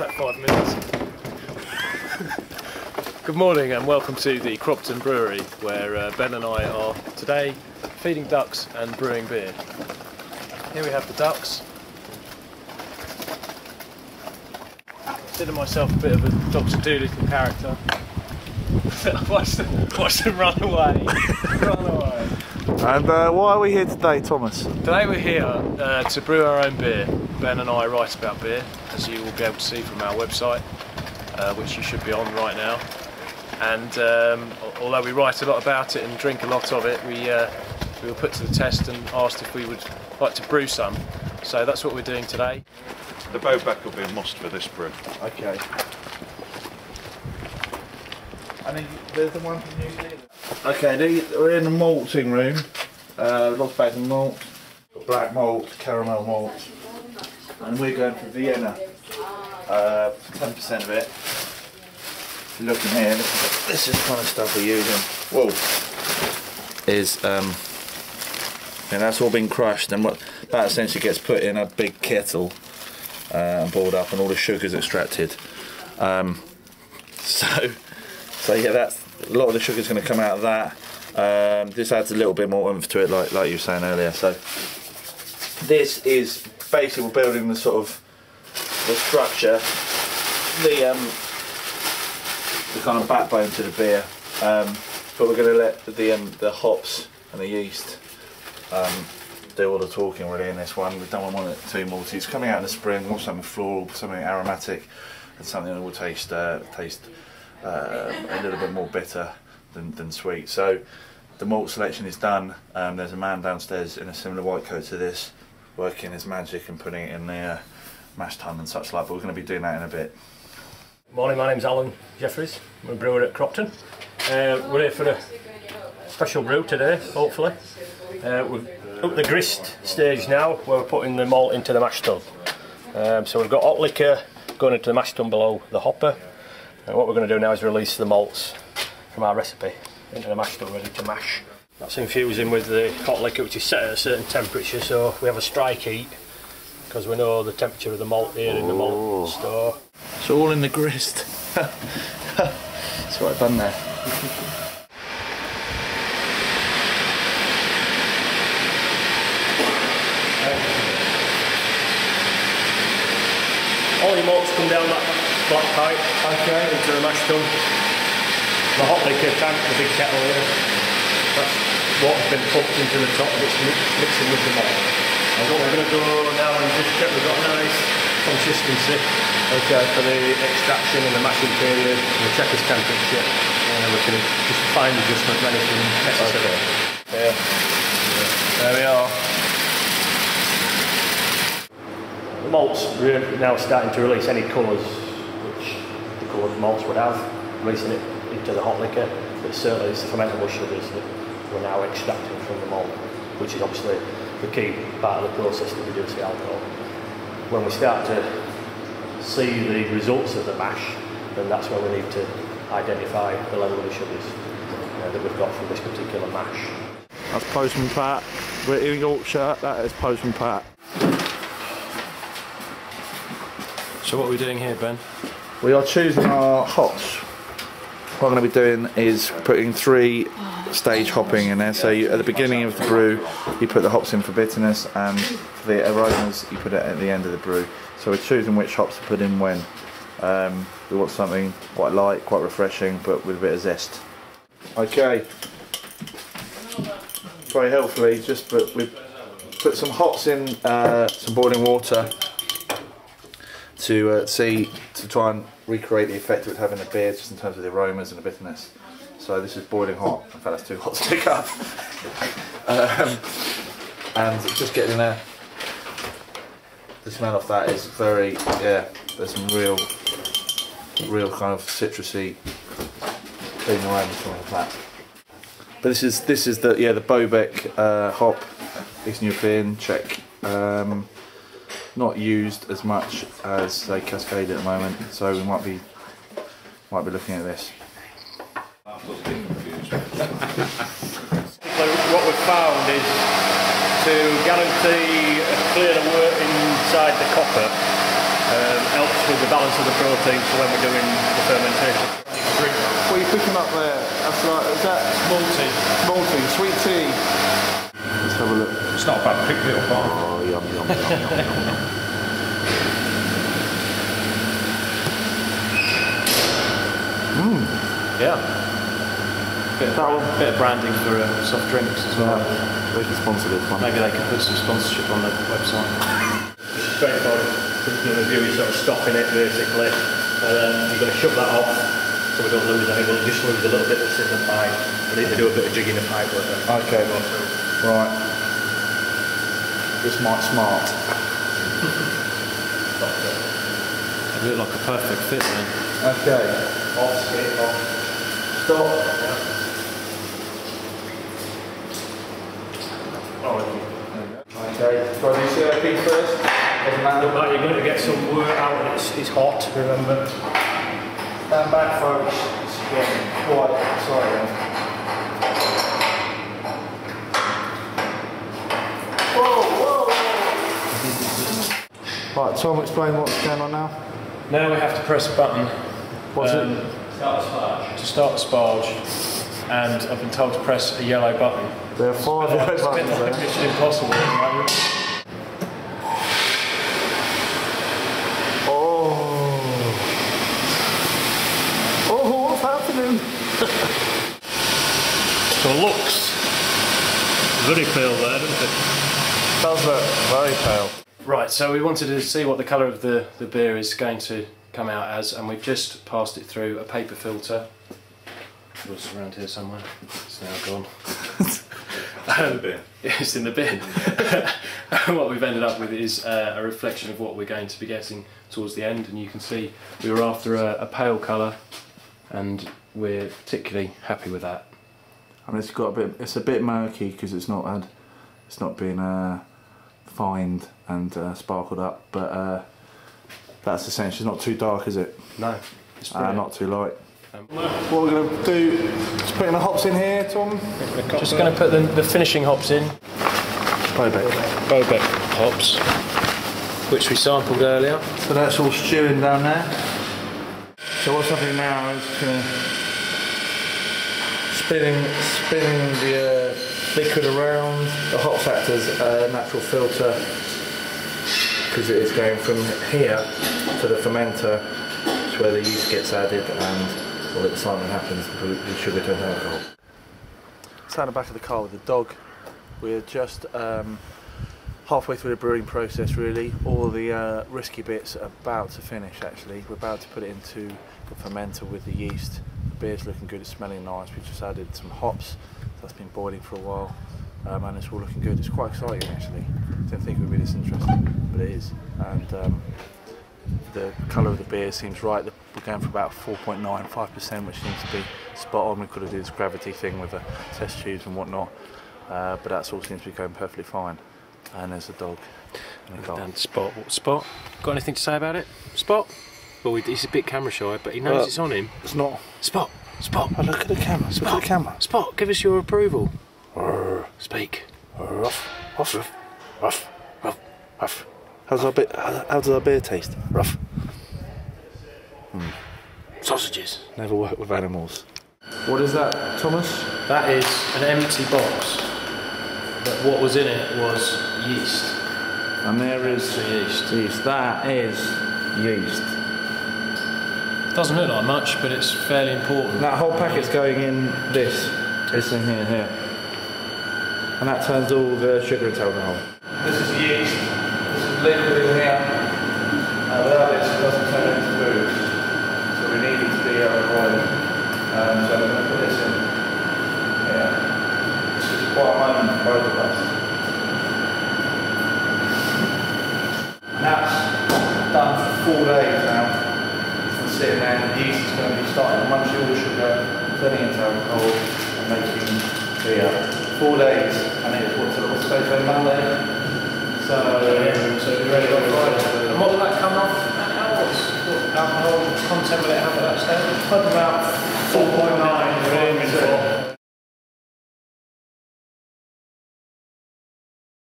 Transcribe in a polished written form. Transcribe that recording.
About 5 minutes. Good morning and welcome to the Cropton Brewery, where Ben and I are today feeding ducks and brewing beer. Here we have the ducks. I consider myself a bit of a Dr. Dolittle character. Watch them run away. Run away. And why are we here today, Thomas? Today we're here to brew our own beer. Ben and I write about beer, as you will be able to see from our website, which you should be on right now. And although we write a lot about it and drink a lot of it, we were put to the test and asked if we would like to brew some. So that's what we're doing today. The bowback will be a must for this brew. Okay. And then there's the one from New Zealand. Okay, we're in the malting room. Lots of bags of malt, black malt, caramel malt, and we're going for Vienna. 10% of it. If you're looking here, this is the kind of stuff we're using. Whoa! Is and that's all been crushed, and what that essentially gets put in a big kettle and boiled up, and all the sugar's extracted. So yeah, that's a lot of the sugar's going to come out of that. This adds a little bit more oomph to it, like you were saying earlier. So this is basically we're building the sort of the structure, the kind of backbone to the beer. But we're going to let the hops and the yeast do all the talking really in this one. We don't want it too malty. It's coming out in the spring. We want something floral, something aromatic, and something that will taste a little bit more bitter than sweet. So the malt selection is done. There's a man downstairs in a similar white coat to this, working his magic and putting it in the mash tun and such like, but we're going to be doing that in a bit. Morning, my name's Alan Jeffries. I'm a brewer at Cropton. We're here for a special brew today, hopefully. We're up the grist stage now, where we're putting the malt into the mash tun. So we've got hot liquor going into the mash tun below the hopper. And what we're going to do now is release the malts from our recipe into the mash tun ready to mash. That's infusing with the hot liquor, which is set at a certain temperature, so we have a strike heat because we know the temperature of the malt here in the malt store. It's all in the grist. That's what I've done there. All your malts come down that black pipe into the mash tun. The hot liquor tank, the big kettle here, that's what's been pumped into the top and it's mixing with the malt. And what we're going to do now is just check we've got a nice consistency for the extraction and the mashing period, and we'll check its temperature, and we can just fine adjustment when anything necessary. Yeah. There we are. The malts are now starting to release any colours which the coloured malts would have, releasing it into the hot liquor, but certainly it's the fermentable sugars that we're now extracting from the malt, which is obviously the key part of the process to reduce the alcohol. When we start to see the results of the mash, then that's where we need to identify the level of the sugars that we've got from this particular mash. That's Postman Pat. We're in Yorkshire, that is Postman Pat. So what are we doing here, Ben? We are choosing our hops. What I'm going to be doing is putting 3-stage hopping in there. So at the beginning of the brew, you put the hops in for bitterness, and for the aromas, you put it at the end of the brew. So we're choosing which hops to put in when. We want something quite light, quite refreshing, but with a bit of zest. Okay. Very helpfully, we put some hops in some boiling water to try and recreate the effect it would have in the beer, just in terms of the aromas and the bitterness. So this is boiling hot. In fact, that's too hot to pick up. And just getting there. The smell of that is very, there's some real kind of citrusy, clean aromas from that. But this is the Bobek hop, Eastern European, Czech. Not used as much as say Cascade at the moment, so we might be looking at this. What we've found is to guarantee a clearer work inside the copper, Helps with the balance of the protein for when we're doing the fermentation. What are you cooking up there? That's like, is that Small tea. small tea, sweet tea? Let's have a look. It's not a bad quick little bar. Oh, yum, yum, yum, yum. Yeah. Bit of branding for soft drinks as well. They can sponsor this one. Maybe they could put some sponsorship on the website. Straightforward. The view is sort of stopping it basically. You're going to shut that off so we don't lose anything. We'll just lose a little bit that's in the pipe. We need to do a bit of jigging the pipe with it. Okay, right. This might smart. It looked like a perfect fit then. Okay. Off, skate, off. Stop. Okay. So do you see that piece first? Doesn't matter. Look like you're going to get some work out and it's hot, remember. Stand back, folks. It's getting quite exciting. Whoa, whoa! Right, Tom, explain what's going on now. Now we have to press a button. What's it? Start the sparge. To start the sparge, and I've been told to press a yellow button. There are 5 yellow It's a bit buttons like there. Mission Impossible at the moment. Oh, what's happening? So looks very pale there, doesn't it? Does look very pale. Right, so we wanted to see what the colour of the beer is going to come out as, and we've just passed it through a paper filter. It was around here somewhere. It's now gone. It's in the bin. And what we've ended up with is a reflection of what we're going to be getting towards the end, and you can see we were after a pale colour, and we're particularly happy with that. I mean, it's got a bit. It's a bit murky because it's not been fined and sparkled up, but that's essentially not too dark, is it? No, it's brilliant. Not too light. What we're going to do, just putting the hops in here, Tom. Just going to put the finishing hops in. Bobek hops, which we sampled earlier. So that's all stewing down there. So what's happening now is going to spinning the liquid around. The hops act as a natural filter because it is going from here to the fermenter, which is where the yeast gets added and all the excitement happens, the sugar turns alcohol. Sat in the back of the car with the dog. We're just halfway through the brewing process really. All the risky bits are about to finish actually. We're about to put it into the fermenter with the yeast. The beer's looking good, it's smelling nice. We just added some hops. That's been boiling for a while and it's all looking good. It's quite exciting actually. Didn't think it would be this interesting, but it is. And the colour of the beer seems right. We're going for about 4.95%, which seems to be spot on. We've got to do this gravity thing with the test tubes and whatnot, but that all seems to be going perfectly fine. And there's a dog in the car. And Spot. What, Spot? Got anything to say about it? Spot? Well, he's a bit camera shy, but he knows it's on him. It's not. Spot! Spot! Oh, look at the camera. Spot! Look at the camera. Spot! Give us your approval. Arr, Speak. ruff, ruff, ruff, ruff, ruff. How does our beer taste? Rough. Sausages. Never worked with animals. What is that, Thomas? That is an empty box. But what was in it was yeast. And there is yeast. Yeast. That is yeast. Doesn't look like much, but it's fairly important. That whole packet's going in this. It's in here. And that turns all the sugar into alcohol. This is yeast. This is liquid in here. And without this, it doesn't turn into booze. So we need it to be alcoholic. So I'm going to put this in here. This is quite a moment for both of us. And that's done for 4 days now. It's sitting there, and the yeast is going to be starting to munch all the sugar, turning into alcohol, and making beer. 4 days, and it's what's today, Monday. So we're ready on Friday. And what will that come off? What alcohol content will it have at that stage? About 4.9. We're aiming for